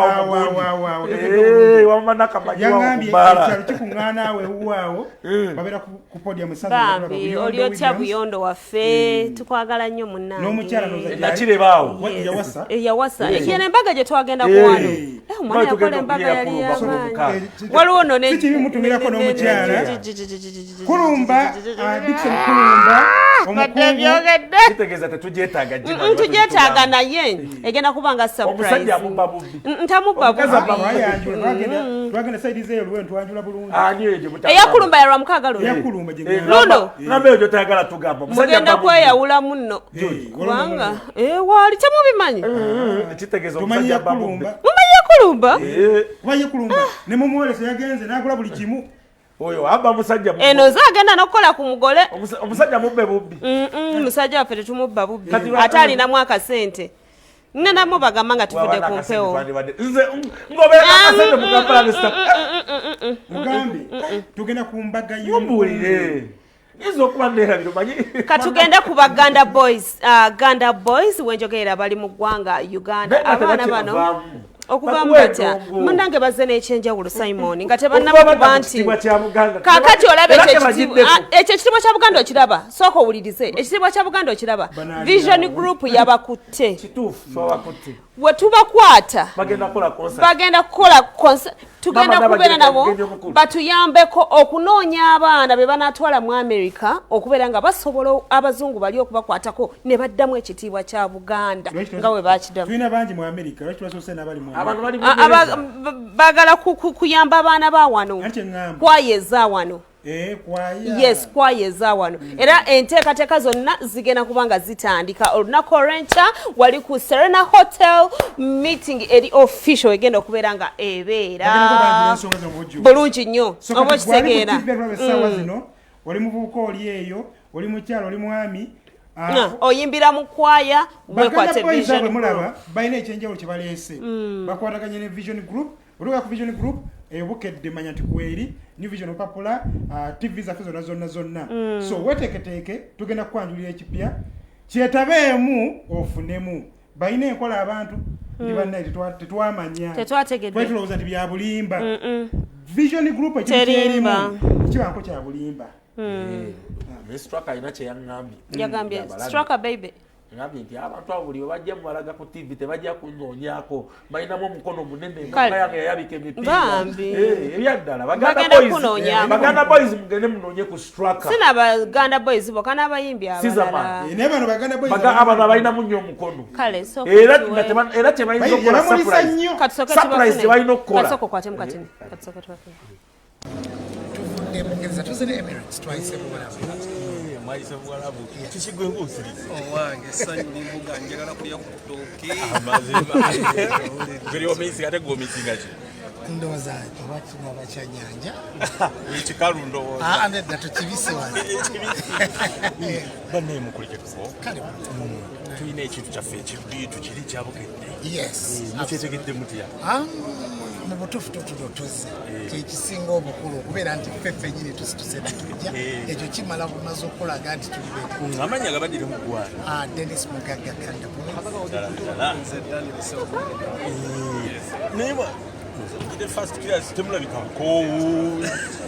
wamamanaka yangambye ekyalo kikuŋŋaana awo ewuwaawo babeera ku podium bambi oli otya Buyondo waffe tukwagala nnyo munnange n'omukyala nakiribaawo yawasa ekyo embaga gye twagenda kuwano omwana yakola embaga yali y'amaanyi waliwo no sikibimutumirako n'omukyala Kulumba Dixon Kulumba Kitegeza tetujetaaga jina tujetaaga naye egenda kubanga surprise omusajja amubba bubbi ntamubba twagenda side ze luwe ntwanjula bulungi ejo mutaka eyakulumba yalwa mukagalo eyakulumba luno nambe ejo tayagala tugamba musajja kweyawula munno kubanga wali temubimanyi kitegeza omusajja kulumba mumanyi kulumba ne mumuwelesa yagenze n'akola buli kimu oyo aba musajja eno zagenda nokukola ku mugole omusajja mubbe bubbi musajja waffe tetumubba bubbi ate alinamu akasente nanamu bagamba nga tuvudde ku mpewo mugambe tugenda ku mbaga y'ombuulire katugende ku baganda boys Ganda boys wenjogerera bali mu ggwanga Uganda abaana bano okuva mbatya mundange bazze n'ekyenjawulo Simon nga tebannamukuba nti kakati olabe ekyo kya Buganda okiraba sooka owulirize ekitibwa kya Buganda okiraba Vision Group yabakutte we tubakwata bagenda kukola concert tugenda kubeera nabo batuyambeko okunoonya abaana be banatwala mu America okubeera nga basobola abazungu bali okubakwatako ne baddamu ekitiibwa kya Buganda nga we bakiddamu tulina bangi mu America lwaki tubasose n'abali mu bagala kuyamba abaana ba wano kwayeza wano yes kwayeza wano era enteekateeka zonna zigenda kubanga zitandika olunaku olw'enkya wali ku Serena Hotel meeting eri official egenda okubeera nga ebeera bulungi nnyo oba okitegeera oli muvubuka oli eyo oli mukyala oli mwami oyimbira mu kwaya wekwate Vision mulaba balina ekyenjawulo kye baleese bakwataganye ne Vision Group oluga ku Vision Group ebukedde manya nti kweri New Vision opapula TV zaffe zonna so weteeketeeke tugenda kwanjulira ekipya kyetabeemu ofunemu balina enkola abantu ndi bannaye tetwamanya twetulowooza nti bya bulimba vision group ekimu kibanko kya bulimba Straka alina kye yaŋŋambye yagambye Straka baby ngambye nti abantu abo buli bajja mubalaga ku TV tebajja kunoonyaako balinamu omukono munene mukama yange yayabika emipiira ebyaddala Baganda Boys mugende munoonye ku Straka sina Baganda Boys bokka n'abayimbi abalala abantu abalinamu nnyo omukono kale so era tebayinza okukola surprise tebalina okukola kasoko kwatemu katini kasoko twafuna Mungereza tuzine Emirates twayise bwalabu mwayise bwalabu kishigwe ngusiri wange sanyi mbuga njagala kulya ku toke amazima gari omisi ate gomisingachi ndoza abakina abachanyanja ekikalundo ande dato kibise wano banne mukulike tuko kale tuyine ekintu kyaffe ekibitu kiri kyabukedde yes mukyetegedde mutya mu butuufu tutuze kyekisinga obukulu okubeera nti ffeffe nyini tusituse tujja ekyo kimala bumaze okulaga nti tulibe amanya gabadire mu ggwanga Dennis Mugagga Ganda neba the first class temulabika nkoowu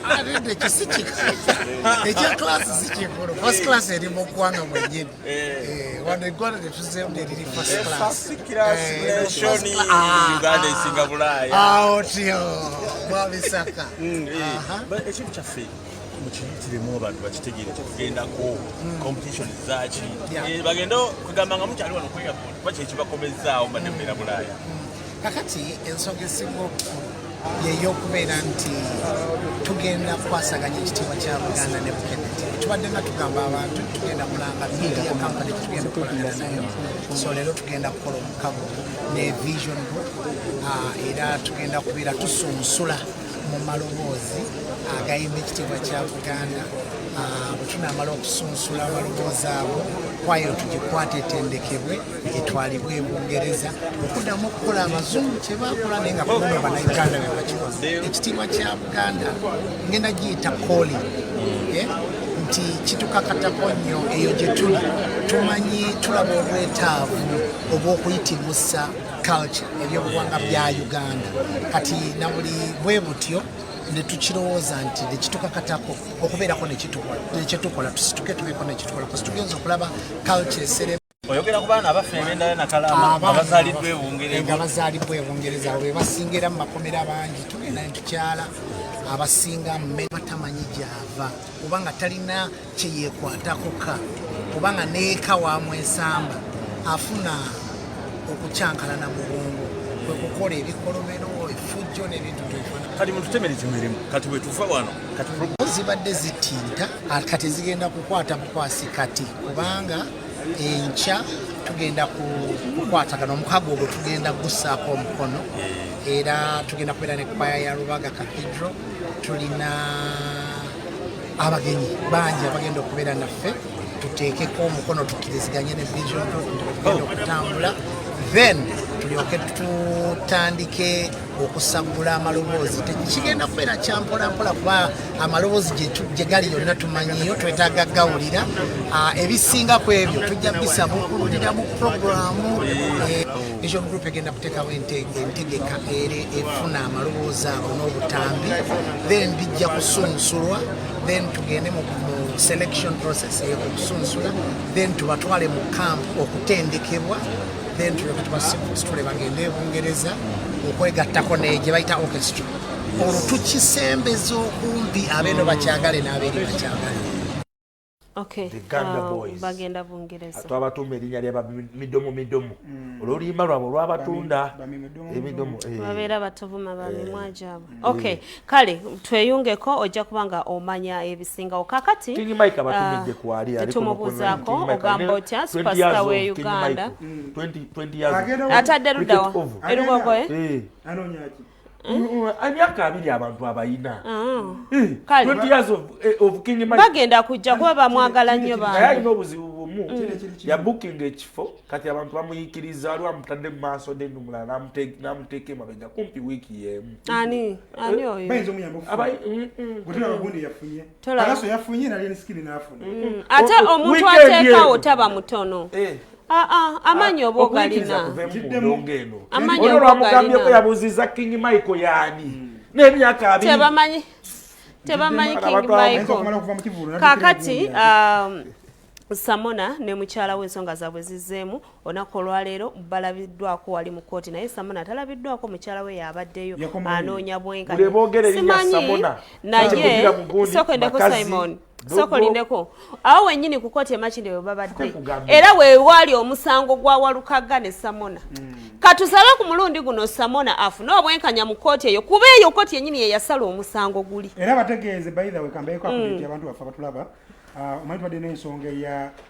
ate ekisiki ekya class sikikulu first class eri mu ggwanga mwennyini wano eggwanga tetuzeemu neriri first class nationi Uganda esinga Bulaaya otyo mwabisaka ekintu kyaffe mukiyitiremu abantu bakitegeera kyetugendako competition zaki bagenda kugamba nga mukyali wano kwega kuba kyekibakomezzaawo mbadde mubeera Bulaaya kakati ensonga esinga obukulu yeyokubeera nti tugenda kukwasaganya ekitiibwa kya Buganda ne Bukedeti tubadde nga tugamba abantu tugenda kulanga media company tugenda okukolagana nayo so leero tugenda kukola omukago ne vision group era tugenda kubeera tusunsula mu maloboozi agayimba ekitiibwa kya Buganda bwe tunamala okusunsula amaloboozi abo kwayo tugikwata etendekebwe etwalibwe e Bungereza okuddamu okukola abazungu kye baakola naye nga kuno bannayuganda be bakikoze ekitiibwa kya Buganda ngenda giyita calling nti kitukakatako nnyo eyo gye tuli tumanyi tulaba obwetaavu obw'okuyitimusa culture ebyobuwangwa bya Uganda kati na buli bwe butyo ne tukirowooza nti nekitukakatako okubeerako nekyetukola tusituke tubeeko nekitukola kosi tugenza okulaba culture esere oyogera ku baana abaffe eb'endala nakalama abazaaliddwa e nga bazaaliddwa e Bungereza abo be basingira mu makomera bangi tugenda ne tukyala abasinga mmere batamanyi gyava kubanga talina kyeyeekwatakoka kubanga neeka wamwesamba afuna okucyankalana mu bwongo kwe kukola ebikolomero efujjo n'ebintu kati mututemereze emirimu kati bwe tuva wano kati zibadde zitinta kati zigenda kukwata bukwasi kati kubanga enkya tugenda kukwatagana omukago ogwo tugenda gussaako omukono era tugenda kubeera ne kwaya ya Rubaga Cathedral tulina abagenyi bangi abagenda okubeera naffe tuteekeko omukono tukkiriziganye ne vision tugenda okutambula then tulyoke tutandike okusagula amaloboozi tekigenda kubeera kyampolampola kuba amaloboozi gye gali yonna tumanyiyo twetaaga gawulira ebisingaku ebyo tujja bisabukululira mu programu vision group egenda kuteekawo entegeka efuna amaloboozi ago n'obutambi then bijja kusunsulwa then tugende mu selection process eyo okusunsula then tubatwale mu camp okutendekebwa then tulyoke tubasitule bagende e Bungereza okwegattako gye bayita orchestra olwo tukisembeza okumpi abeeno bakyagale n'abeeri bakyagale bagenda Bungereza twabatuuma erinnya lya midomo olw'oluyimba lwabwe olwabatunda emidomo babeera batuvuma bamimwa gyabwe kale tweyungeko ojja kubanga omanya ebisingawo kakati tetumubuuzaako ogamba otya superstar we Uganda atadde luddawa erugogoye emyaka 2 abantu abayina 20 years of King Mike bagenda kujja kuba bamwagala nnyo bantu alina obuzibu bumu ya booking ekifo kati abantu bamuyikiriza waliwo amutadde mu maaso dendu mulala namuteeka emabega kumpi wiiki yemu ani oyo bayinza omuyamba gutera bagundi yafunye alaso yafunye nali ensikiri n'afuna ate omuntu ateekawo taba mutono amanyi oba ogalina amanyi oba ogalina yabuuziza King Michael yaani n'emyaka 2 tebamanyi King Michael kakati Samona ne mukyala w'ensonga zaabwe zizzeemu olunaku olwaleero balabiddwako wali mu kkooti naye Samona talabiddwako mukyala we yabaddeyo anoonya bwenkanya simanyi naye sokwendeko Simon sokolindeko awo wennyini ku kkooti emakindi we babadde era weewaali omusango gwa Walukaga ne Samona katusale ku mulundi guno Samona afune obwenkanya mu kkooti eyo kuba eyo kkooti yennyini ye yasala omusango guli era bategeeze by the way kambeeko akubiti abantu baffe abatulaba omanyi twadde n'ensonga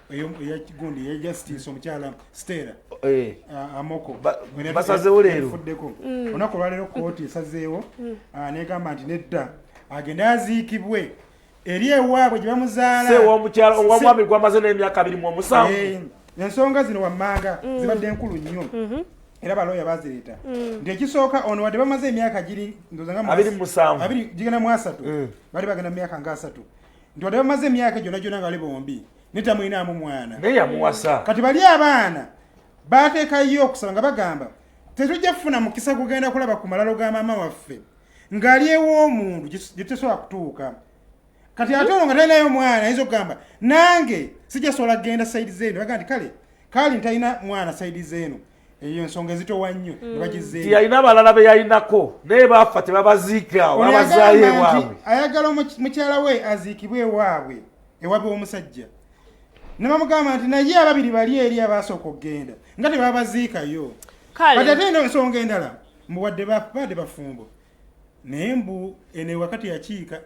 eyakigundi eya justice omukyala Stella Amoko basazeewo leero fuddeko olunaku olwaleero kkooti esazeewo negamba nti nedda agende aziikibwe eri ewaabwe gye bamuzaala omwami gwamaze n'emyaka 27 ensonga zino wammanga zibadde enkulu nnyo era balooya bazireeta nti ekisooka ono wadde bamaze emyaka giri gigenda mu 3 bali bagenda mu myaka nga 3 nti wadde bamaze emyaka gyonna nga bali bombi netamwinaamu mwana naye yamuwasa kati bali abaana bateekayo okusaba nga bagamba tetujja kufuna mukisa kugenda kulaba ku malalo ga maama waffe ng'ali ew'omuntu gye tesobola kutuuka kati ate olwo nga talinayo mwana ayinza okugamba nange sijasobola kgenda sayidi zeeno baga nti kale ntalina mwana sayidi zeeno eyo ensonga ezitowa nnyo nebagizeeyo yalina abalala be yalinako naye baafa tebabaziika babazaayo ewaabwe ayagala mukyala we aziikibwe ewaabwe w'omusajja ne bamugamba nti naye ababiri bali eri abaasooka okgenda nga tebabaziikayo kati ate eno ensonga endala mbuwadde badde bafumbo naye mbu eno wakati yakiika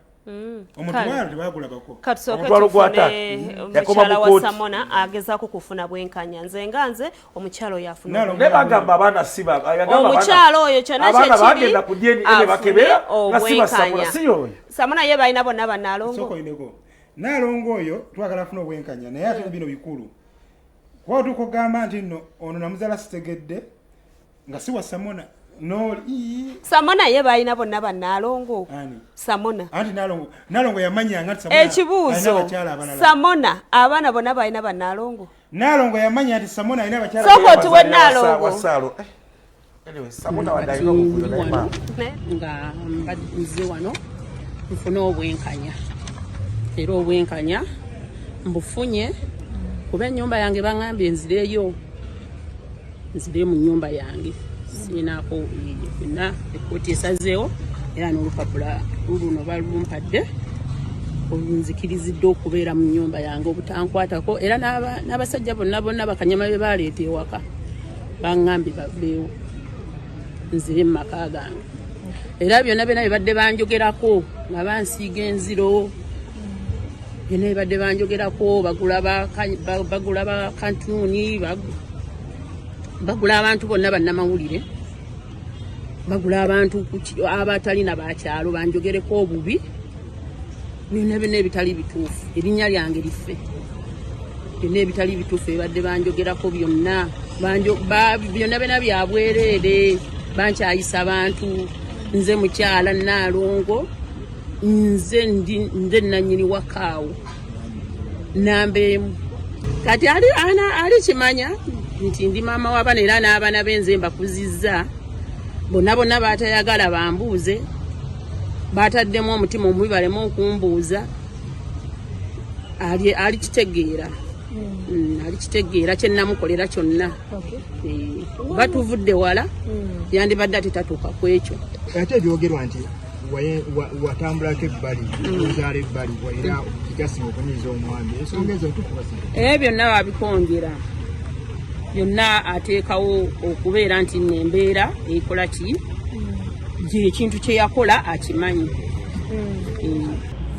omutwalo tebagulabako omutwalo gw'ataati omukyala wa Samona agezaako kufuna bwenkanya nze omukyalo yafuna ne bagamba abaana siba omukyalo oyo kyonna bagenda ku DNA bakebera nga siba Samona si oyo Samona ye balina bonna bannaalongo naalongo oyo twagala afuna obwenkanya naye ate bino bikulu kuba tukugamba nti nno ono namuzaala sitegedde nga siwa Samona Samona ye balina bonna bannaalongo Samona anti naalongo yamanyanga nti Samona ekibuuzo Samona abaana bonna balina bannaalongo naalongo yamanya nti Samona alina abakyala soko tuwe naalongo Samona wadayina okuvuyo naye ma nga mbadde wano nfuna obwenkanya era obwenkanya mbufunye kuba ennyumba yange baŋŋambye nzireyo mu nnyumba yange sinaako byonna ekkooti esazeewo era n'olupapula luno balumpadde olunzikirizidde okubeera mu nnyumba yange obutankwatako era n'abasajja bonna bakanyama be baleeta ewaka baŋŋambye baveewo nzire mu maka gange era byonna bye badde banjogerako nga bansiiga enziro byonna bye badde banjogerako bagula bakantuuni bagula abantu bonna bannamawulire bagula abantu abatalina bakyalo banjogereko obubi byonna ebitali bituufu erinnya lyange liffe byonna ebitali bituufu ebadde banjogerako byonna byonna byabwereere bankyayisa abantu nze mukyala Naalongo nze nannyini wakaawo nambeemu kati ali kimanya nti ndi maama w'abaana era n'abaana benze mbakuzizza bonna baatayagala bambuuze baataddemu omutima omubi baleme okumbuuza alikitegeera alikitegeera kye namukolera kyonna batuvudde wala yandibadde ate tatuuka ku ekyo ate ebyogerwa nti watambulako ebbali ozaala ebbali era kikasinga okunyiriza omwami ensonga ezo ntukuba byonna babikongera byonna ateekawo okubeera nti nembeera ekola ki ekintu kye yakola akimanyi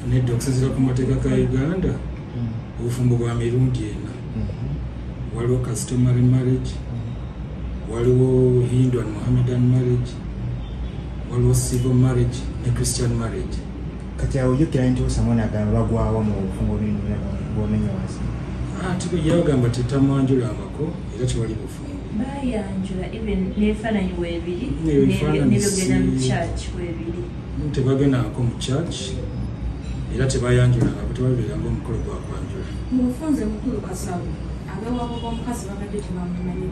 nedda okusinziira ku mateeka ga Uganda obufumbo bwa mirundi ena waliwo customary marriage waliwo Hindu and Mohammedan marriage waliwo civil marriage ne Christian marriage. Kati awo ojjukira nti Samona agamba bagwawo mu bufungo bw'omenya wansi. Yabagamba tetamwanjulangako era tewali bufungo. Bayanjula even n'ebifaananyi weebiri n'ebyogenda mu church weebiri. Tebagendangako mu church era tebayanjulangako tebabeeranga omukolo gwa kwanjula. Mu bufunze mukulu Kasawo abawaabo b'omukazi babadde tebamumanyi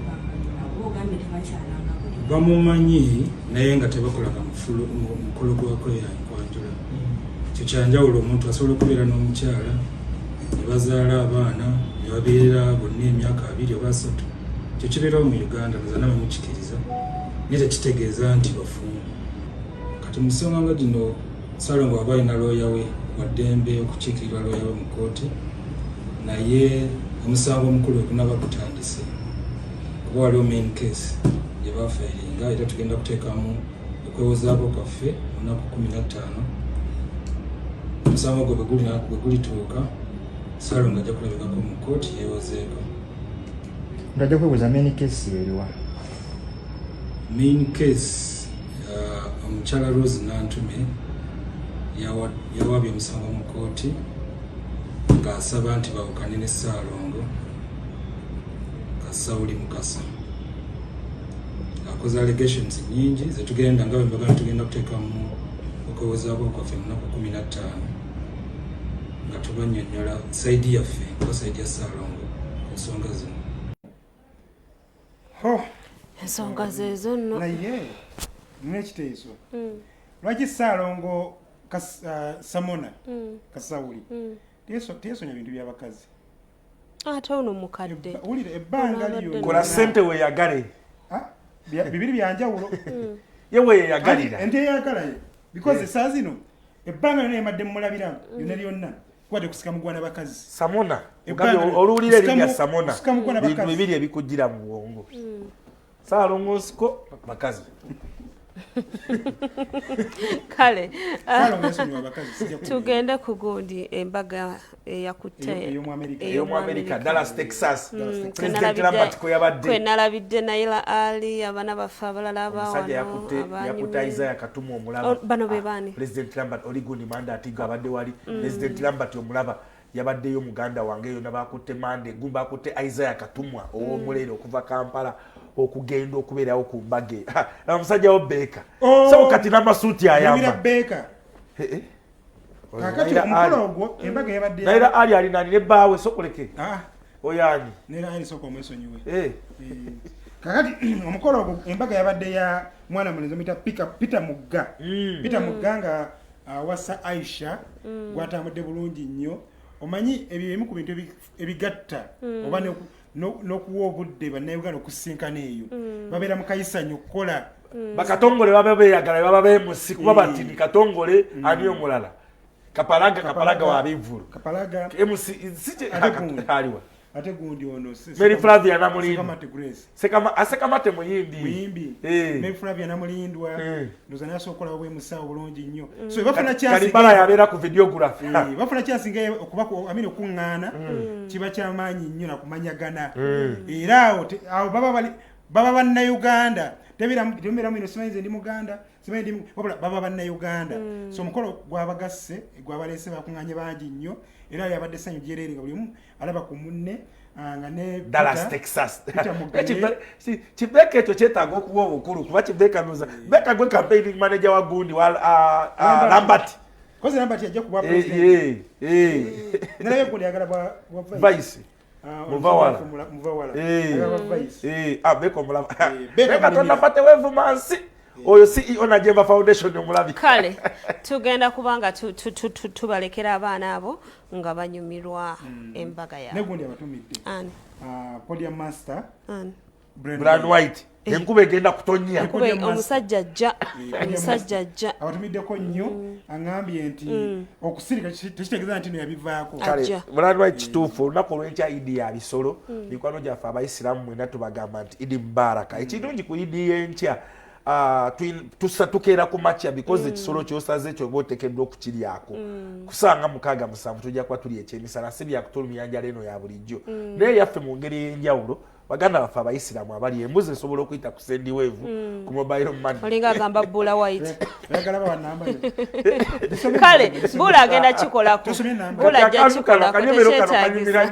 abo ogambye tebakyalangako. Bamumanyi naye nga tebakolanga mukolo gwa kwanjula. Ekyo kyanjawulo omuntu asobola okubeera n'omukyala ne bazaala abaana ne babeera bonna emyaka 2 oba 3. Ekyo kibeerawo mu Uganda nzana bamukikiriza naye tekitegeeza nti bafungo. Kati mu nsonga nga gino Salongo aba alina looya we wa ddembe okukiikirirwa looya we mu kooti naye omusango omukulu okunaba gutandise kuba waliwo main case gye bafairinga era tugenda kuteekamu okwewozaako kwaffe mu nnaku 15. Omusango gwe bwe gulituuka Salongo ajja kulabikako mu kooti yeewozeeko. Ndajja kwebuuza main case eriwa? Main case omukyala Rose Nantume yawaabye omusango mu kooti ng'asaba nti bawukane ne Salongo Kasawuli Mukasa. Akoze allegations nyingi zetugenda nga bwe tugenda kuteekamu okwewozaako kwaffe mu nnaku 15 nga tubannyonnyola sayidi yaffe oba sayidi ya Salongo ku nsonga zino. Ensonga zezo nno. Naye n'ekiteeso lwaki Salongo Samona Kasawuli teyesonya bintu by'abakazi? Ate ono mukadde wulira ebbanga lyo kola ssente weeyagale bibiri byanjawulo ye weeyagalira ente eyagalaye because saa zino ebbanga lyonna emadde mumulabira yonna lyonna kwate kusika mugwana bakazi Samona oluwulira erinnya Samona bintu bibiri ebikujjira mu bwongo Salongo nsiko bakazi. Kale tugende ku gundi embaga eyakutte ey'Omuamerika Dallas Texas President Lambert kwe yabadde kwe nalabidde Naila Ali abana baffe abalala omusajja yakutte Isaiah Katumwa omulaba bano be baani President Lambert Oliguni Manda Atiga abadde wali President Lambert omulaba yabaddeyo muganda wange yonna bakutte Mande gumba akutte Isaiah Katumwa ow'omulere okuva Kampala okugenda okubeerawo ku mbage omusajja wo Beeka so kati n'amasuuti ayamba Beeka kakati omukolo ogwo embaga yabadde Naira Ali alinani ne bbaawe sokoleke oyani Naira Ali soko omwesonyiwe kakati omukolo ogwo embaga yabadde ya mwana mulenzi omuyita Peter Mugga Peter Mugga nga wasa Aisha gwatambudde bulungi nnyo omanyi ebyo bimu ku bintu ebigatta oba n'okuwa obudde bannayuganda okusinkana eyo babeera mu kayisanyo okukola bakatongole baba beeyagala baba beemusi kuba bati ni katongole ani omulala kapalaga wa bivulu kapalaga aliwa ate gundi ono Mary Flavia Namulindu asekamate muyimbi Mary Flavia Namulindwa ndoza nasokola bwe musawo bulungi nnyo so bafuna kyasi Kalibala yabeera ku videography bafuna kyasi ngaye okuba amini okuŋŋaana kiba kyamaanyi nnyo nakumanyagana era awo baba bannayuganda tebera mwino simanyi nze ndi Muganda simanyi ndi baba bannayuganda so omukolo gwabagasse gwabaleese bakuŋŋaanye bangi nnyo era yabadde essanyu lyereere nga bulimu alaba ku munne nga ne Dallas Texas Kibeeka ekyo kyetaaga okuba obukulu kuba Kibeeka nuza Beeka gwe campaigning manager wa gundi wa Lambert kozi Lambert yajja kuba president nalaye gundi yagala bwa vice Muvawala Beeka omulaba Beeka tonafate wevumansi oyo CEO Najemba Foundation omulabi kale tugenda kubanga tubalekera abaana abo nga banyumirwa embaga yaabwe negundi abatumidde podium master Brand White enkuba egenda kutonya omusajja ajja abatumiddeko nnyo aŋambye nti okusirika tekitegeeza nti no yabivaako Brand White kituufu olunaku olw'enkya Idi ya bisolo mikwano gyaffe abayisiraamu mwena tubagamba nti Idi Mubaraka ekirungi ku Idi y'enkya tukeera ku makya because ekisolo kyosaze kyoba oteekeddwa okukiryako kusanga 6-7 tujja kuba tuli ekyemisana si byakutulumya njala eno ya bulijjo naye yaffe mu ngeri y'enjawulo baganda baffe abayisiraamu abali embuzi esobola okuyita ku sendi weevu ku mobile money olinga agamba Bula White Ayagala bawa namba yo. kale Bula agenda kikolako Bula ajja kikolako tekyetaagisa